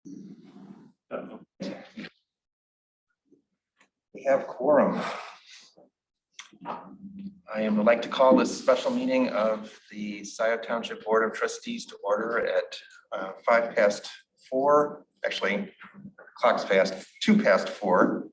We have quorum. I would like to call this special meeting of the Scio Township Board of Trustees to order at 4:05. Actually, clock's fast, 4:02.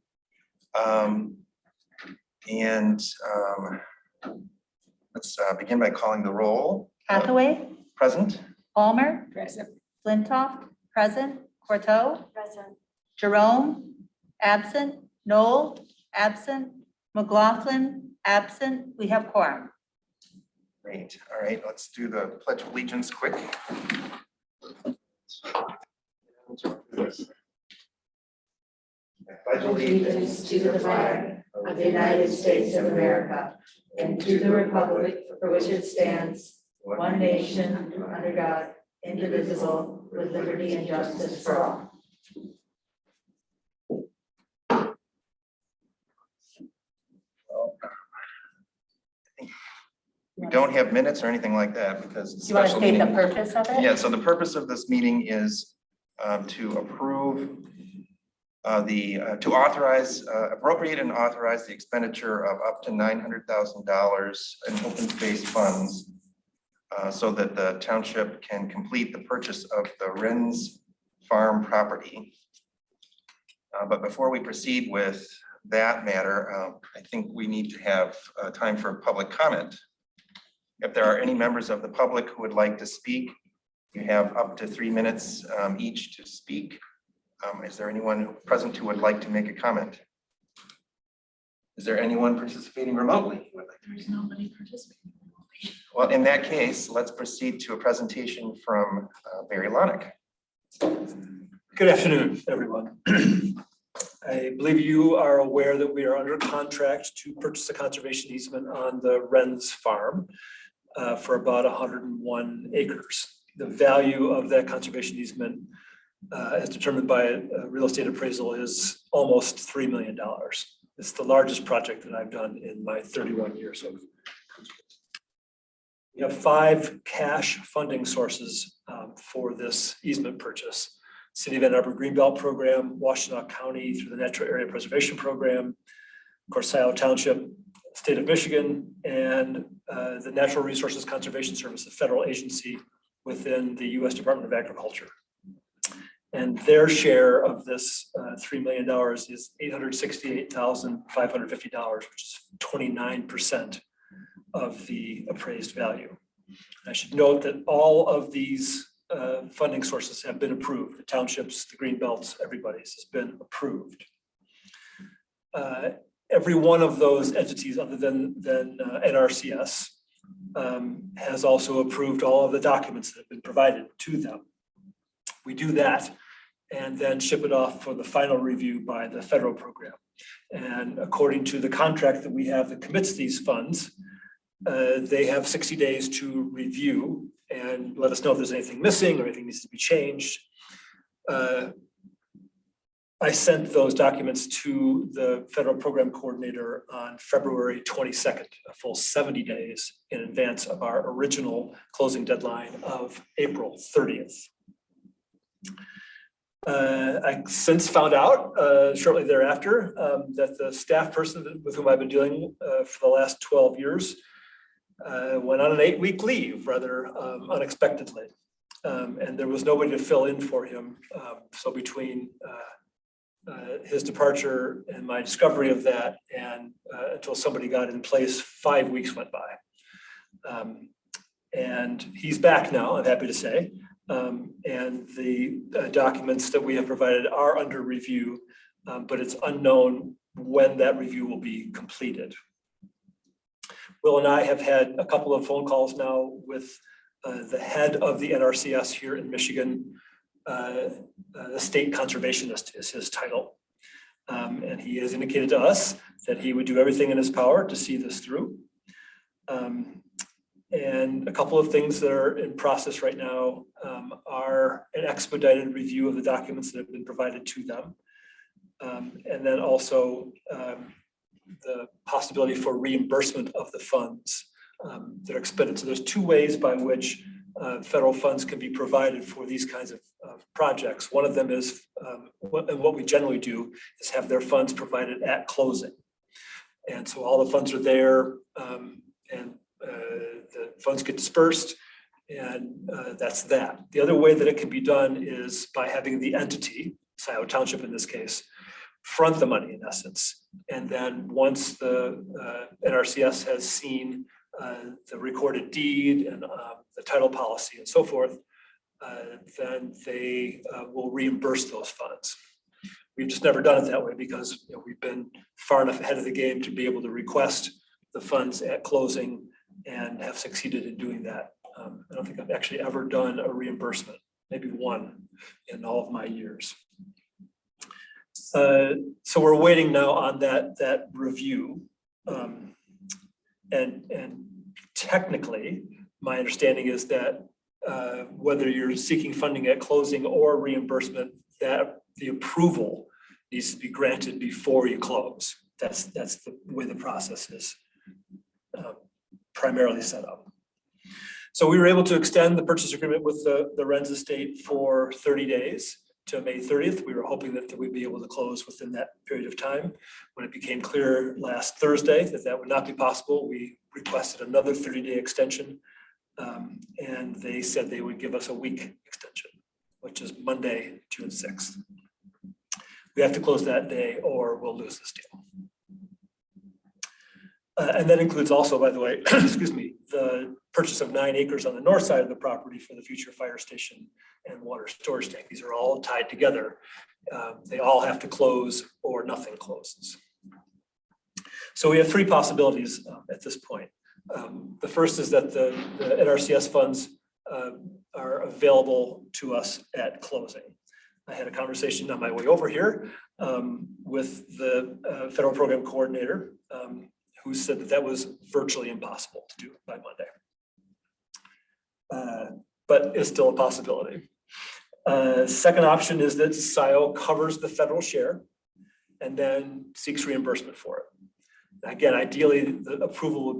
Let's begin by calling the roll. Hathaway, Present. Palmer, Present. Flintoff, present, Corto, Present. Jerome, absent, Noel, absent, McLaughlin, absent. We have quorum. Great. All right, let's do the Pledge of Allegiance quick. Pledge allegiance to the flag of the United States of America and to the republic for which it stands, one nation, under God, indivisible, with liberty and justice for all. We don't have minutes or anything like that because it's Do you want to special state the meeting. purpose of it? Yeah, so the purpose of this meeting is to approve to authorize, appropriate and authorize the expenditure of up to $900,000 in open space funds so that the township can complete the purchase of the Renz farm property. But before we proceed with that matter, I think we need to have time for public comment. If there are any members of the public who would like to speak, you have up to 3 minutes each to speak. Is there anyone present who would like to make a comment? Is there anyone participating remotely? There's nobody participating. Well, in that case, let's proceed to a presentation from Barry Lonick. Good afternoon, everyone. I believe you are aware that we are under contract to purchase a conservation easement on the Renz farm for about 101 acres. The value of that conservation easement as determined by a real estate appraisal is almost $3 million. It's the largest project that I've done in my 31 years of conservation. We have 5 cash funding sources for this easement purchase. City of Ann Arbor Greenbelt Program, Washtenaw County through the Natural Area Preservation Program, of course, Scio Township, State of Michigan, and the Natural Resources Conservation Service, a federal agency within the U.S. Department of Agriculture. And their share of this $3 million is $868,550, which is 29% of the appraised value. I should note that all of these funding sources have been approved. The townships, the green belts, everybody's has been approved. Every one of those entities other than NRCS has also approved all of the documents that have been provided to them. We do that and then ship it off for the final review by the federal program. And according to the contract that we have that commits these funds, they have 60 days to review and let us know if there's anything missing or anything needs to be changed. I sent those documents to the federal program coordinator on February 22nd, a full 70 days in advance of our original closing deadline of April 30th. I since found out shortly thereafter that the staff person with whom I've been dealing for the last 12 years went on an 8-week leave rather unexpectedly. And there was nobody to fill in for him. So between his departure and my discovery of that and until somebody got in place, 5 weeks went by. And he's back now, I'm happy to say. And the documents that we have provided are under review, but it's unknown when that review will be completed. Will and I have had a couple of phone calls now with the head of the NRCS here in Michigan. The state conservationist is his title. And he has indicated to us that he would do everything in his power to see this through. And a couple of things that are in process right now are an expedited review of the documents that have been provided to them. And then also the possibility for reimbursement of the funds that are expended. So there's 2 ways by which federal funds can be provided for these kinds of projects. One of them is, what we generally do is have their funds provided at closing. And so all the funds are there, and the funds get dispersed, and that's that. The other way that it can be done is by having the entity, Scio Township in this case, front the money in essence. And then once the NRCS has seen the recorded deed and the title policy and so forth, then they will reimburse those funds. We've just never done it that way because we've been far enough ahead of the game to be able to request the funds at closing and have succeeded in doing that. I don't think I've actually ever done a reimbursement, maybe one in all of my years. So we're waiting now on that review. And technically, my understanding is that whether you're seeking funding at closing or reimbursement, that the approval needs to be granted before you close. That's the way the process is primarily set up. So we were able to extend the purchase agreement with the Renz estate for 30 days to May 30th. We were hoping that we'd be able to close within that period of time. When it became clear last Thursday that that would not be possible, we requested another 30-day extension. And they said they would give us a week extension, which is Monday, June 6th. We have to close that day or we'll lose this deal. And that includes also, by the way, excuse me, the purchase of 9 acres on the north side of the property for the future fire station and water storage tank. These are all tied together. They all have to close or nothing closes. So we have 3 possibilities at this point. The first is that the NRCS funds are available to us at closing. I had a conversation on my way over here with the federal program coordinator who said that that was virtually impossible to do by Monday. But it's still a possibility. Second option is that Scio covers the federal share and then seeks reimbursement for it. Again, ideally, the approval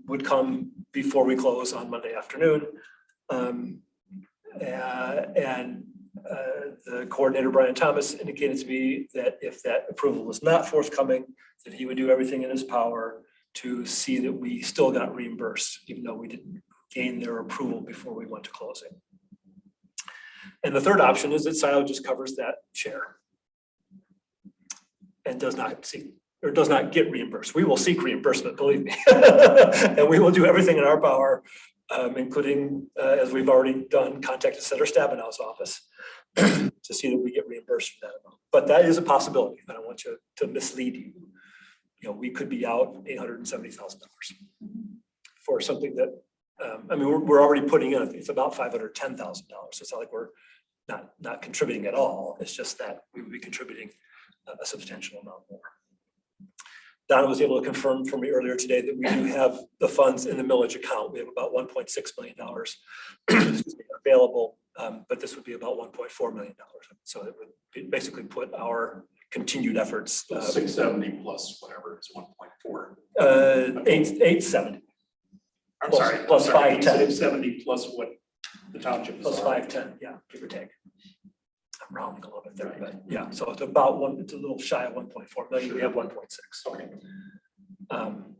would come before we close on Monday afternoon. The coordinator, Brian Thomas, indicated to me that if that approval was not forthcoming, that he would do everything in his power to see that we still got reimbursed, even though we didn't gain their approval before we went to closing. And the third option is that Scio just covers that share and does not get reimbursed. We will seek reimbursement, believe me. And we will do everything in our power, including, as we've already done, contact Senator Stabenow's office to see that we get reimbursed for that amount. But that is a possibility. I don't want you to mislead you. We could be out $870,000 for something that, we're already putting in, it's about $510,000. So it's not like we're not contributing at all. It's just that we would be contributing a substantial amount more. Donna was able to confirm for me earlier today that we do have the funds in the millage account. We have about $1.6 million available, but this would be about $1.4 million. So it would basically put our continued efforts. 670 plus whatever is 1.4. 870. I'm Plus- sorry. plus 510. 670 plus what the township is. Plus 510, yeah, give or take. I'm rounding a little bit there, but yeah, so it's about it's a little shy of 1.4 million. We have 1.6. Okay.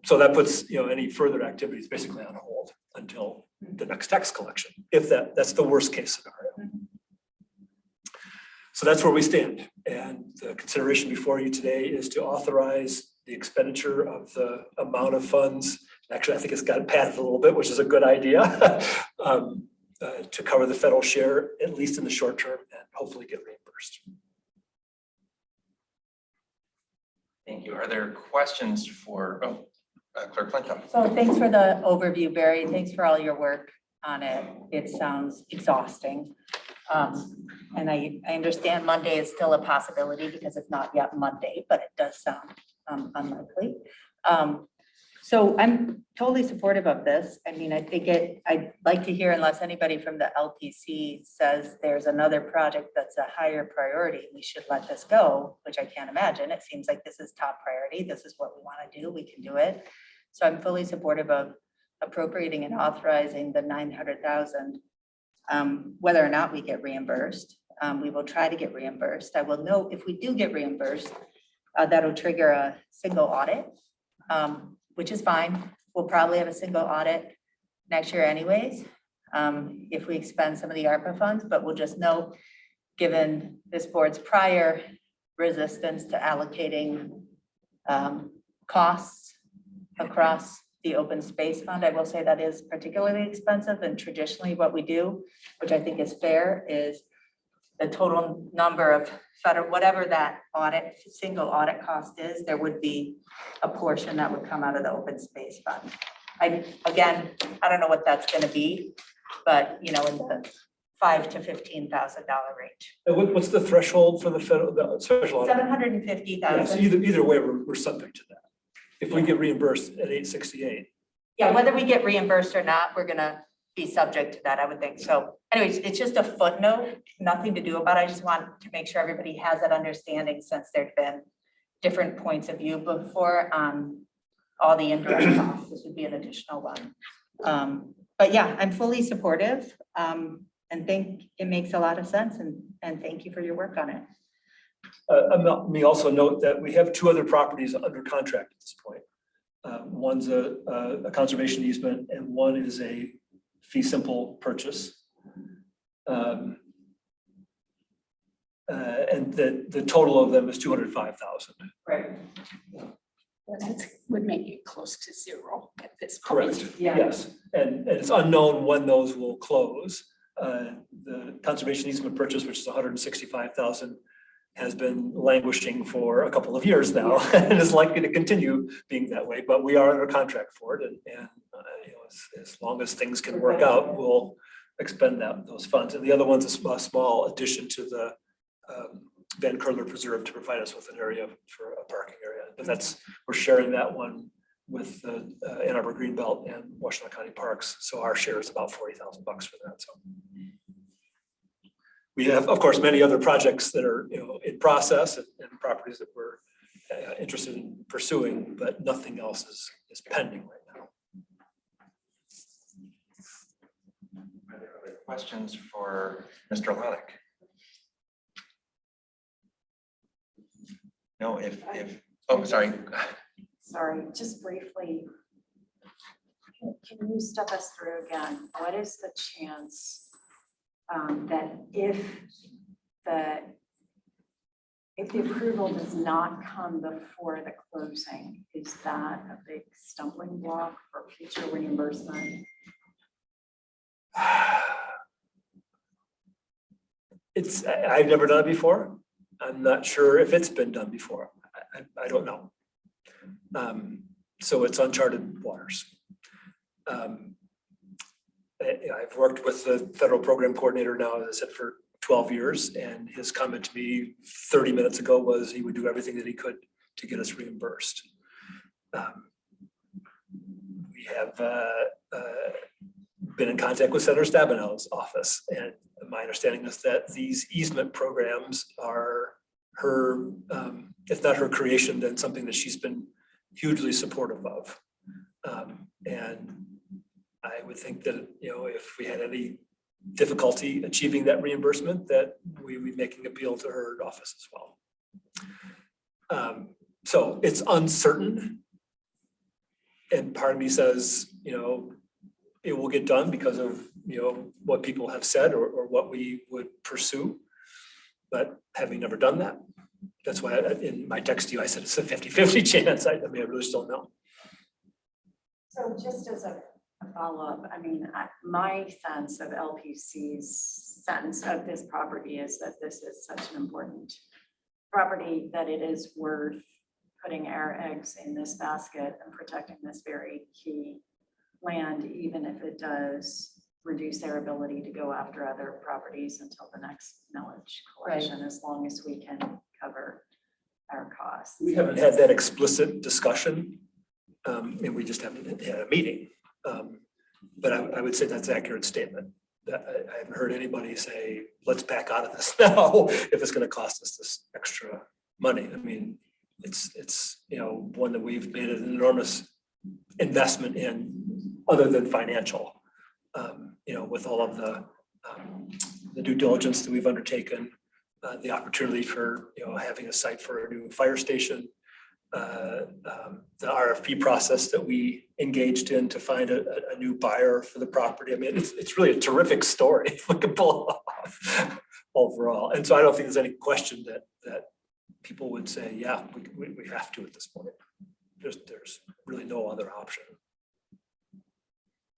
So that puts any further activities basically on hold until the next tax collection, if that's the worst case scenario. So that's where we stand. And the consideration before you today is to authorize the expenditure of the amount of funds. Actually, I think it's got padded a little bit, which is a good idea. To cover the federal share, at least in the short term, and hopefully get reimbursed. Thank you. Are there questions for Clerk Flintoff? So thanks for the overview, Barry. Thanks for all your work on it. It sounds exhausting. And I understand Monday is still a possibility because it's not yet Monday, but it does sound unlikely. So I'm totally supportive of this. I mean, I'd like to hear, unless anybody from the LPC says there's another project that's a higher priority, we should let this go, which I can't imagine. It seems like this is top priority. This is what we want to do. We can do it. So I'm fully supportive of appropriating and authorizing the $900,000, whether or not we get reimbursed. We will try to get reimbursed. I will note if we do get reimbursed, that'll trigger a single audit, which is fine. We'll probably have a single audit next year anyways, if we expend some of the ARPA funds, but we'll just note, given this board's prior resistance to allocating costs across the open space fund, I will say that is particularly expensive, and traditionally what we do, which I think is fair, is the total number of federal, whatever that audit, single audit cost is, there would be a portion that would come out of the open space fund. Again, I don't know what that's gonna be, but in the $5,000 to $15,000 range. And what's the threshold for the federal, the special audit? Yeah, so $750,000. either way, we're subject to that. If we get reimbursed at 868. Yeah, whether we get reimbursed or not, we're gonna be subject to that, I would think. So anyways, it's just a footnote, nothing to do about it. I just want to make sure everybody has that understanding, since there've been different points of view before on all the indirect costs. This would be an additional one. But yeah, I'm fully supportive, and think it makes a lot of sense, and thank you for your work on it. Let me also note that we have 2 other properties under contract at this point. One's a conservation easement, and one is a fee simple purchase. And the total of them is $205,000. Right. That would make it close to zero at this point. Correct. Yeah. Yes, and it's unknown when those will close. The conservation easement purchase, which is $165,000, has been languishing for a couple of years now, and is likely to continue being that way. But we are under contract for it, and as long as things can work out, we'll expend those funds. And the other one's a small addition to the Van Curler Preserve to provide us with an area for a parking area. But we're sharing that one with the Ann Arbor Greenbelt and Washington County Parks. So our share is about $40,000 for that. So we have, of course, many other projects that are in process, and properties that we're interested in pursuing, but nothing else is pending right now. Are there other questions for Mr. Lonick? No, oh, sorry. Sorry, just briefly, can you step us through again? What is the chance that if the approval does not come before the closing, is that a big stumbling block for future reimbursement? I've never done it before. I'm not sure if it's been done before. I don't know. So it's uncharted waters. I've worked with the federal program coordinator now, as I said, for 12 years, and his comment to me 30 minutes ago was he would do everything that he could to get us reimbursed. We have been in contact with Senator Stabenow's office, and my understanding is that these easement programs are her, if not her creation, then something that she's been hugely supportive of. And I would think that, if we had any difficulty achieving that reimbursement, that we would be making appeal to her office as well. So it's uncertain. And part of me says, it will get done because of, what people have said or what we would pursue. But having never done that, that's why in my text to you, I said it's a 50-50 chance. I really just don't know. So just as a follow-up, my sense of LPC's sense of this property is that this is such an important property that it is worth putting our eggs in this basket and protecting this very key land, even if it does reduce their ability to go after other properties until the next millage collection, as long as we can cover our costs. We haven't had that explicit discussion, and we just haven't had a meeting. But I would say that's an accurate statement. That I haven't heard anybody say, let's back out of this now if it's going to cost us this extra money. It's one that we've made an enormous investment in, other than financial. With all of the the due diligence that we've undertaken, the opportunity for, having a site for a new fire station, the RFP process that we engaged in to find a new buyer for the property. I mean, it's really a terrific story if we can pull it off overall. And so I don't think there's any question that people would say, yeah, we have to at this point. There's really no other option.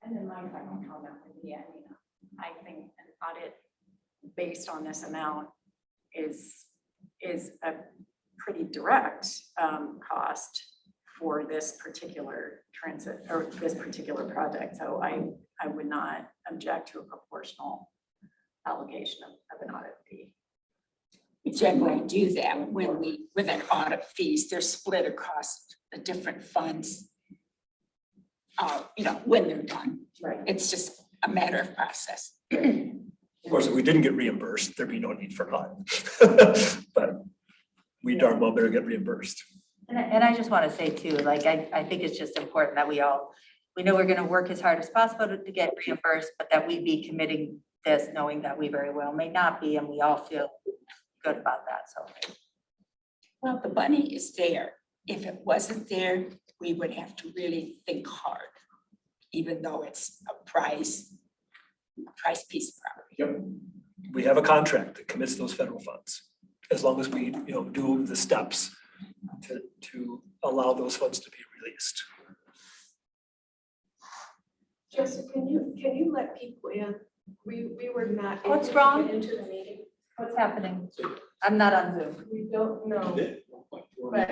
And then my final comment would be, I think an audit based on this amount is a pretty direct cost for this particular transit or this particular project. So I would not object to a proportional allocation of an audit fee. We generally do that with an audit fees, they're split across the different funds. When they're done, Right. it's just a matter of process. Of course, if we didn't get reimbursed, there'd be no need for audit. But we darn well better get reimbursed. And I just want to say too, like, I think it's just important that we know we're going to work as hard as possible to get reimbursed, but that we be committing this, knowing that we very well may not be, and we all feel good about that, so. Well, the money is there. If it wasn't there, we would have to really think hard, even though it's a prize piece of property. We have a contract that commits those federal funds, as long as we, do the steps to allow those funds to be released. Joseph, can you let people in? We were not. able What's to wrong? get into the meeting. What's happening? I'm not on Zoom. We don't know, but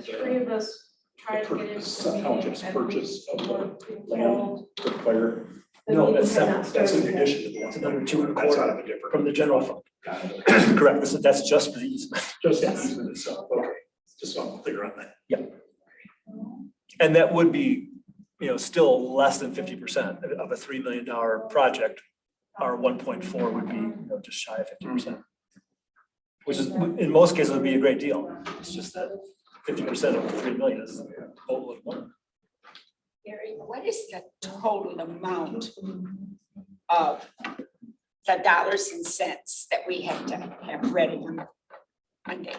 three of us tried to get into the meeting. Township's and purchase of the we've been told the fire. the No, meeting that's had not That's in started yet. addition to the. That's another 2.25 That's out of a different. from the general fund. Got it. Correct, that's just for the easement. Just the Yes. easement itself, okay, just so I'm clear on that. And that would be, still less than 50% of a $3 million project. Our 1.4 would be, just shy of 50%. Which is, in most cases, would be a great deal. It's just that 50% of 3 million is a whole lot more. Gary, what is the total amount of the dollars and cents that we have to have ready on Monday?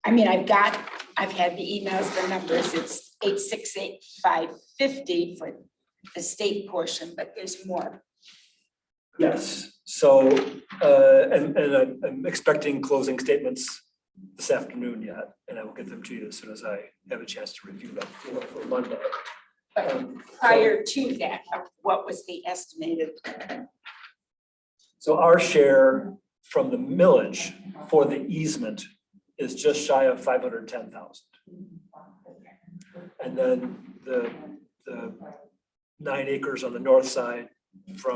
I mean, I've had the emails, the numbers, it's 868,550 for the state portion, but there's more. Yes, so, and I'm expecting closing statements this afternoon yet, and I will get them to you as soon as I have a chance to review them for Monday. But prior to that, what was the estimated? So our share from the millage for the easement is just shy of 510,000. And then the 9 acres on the north side from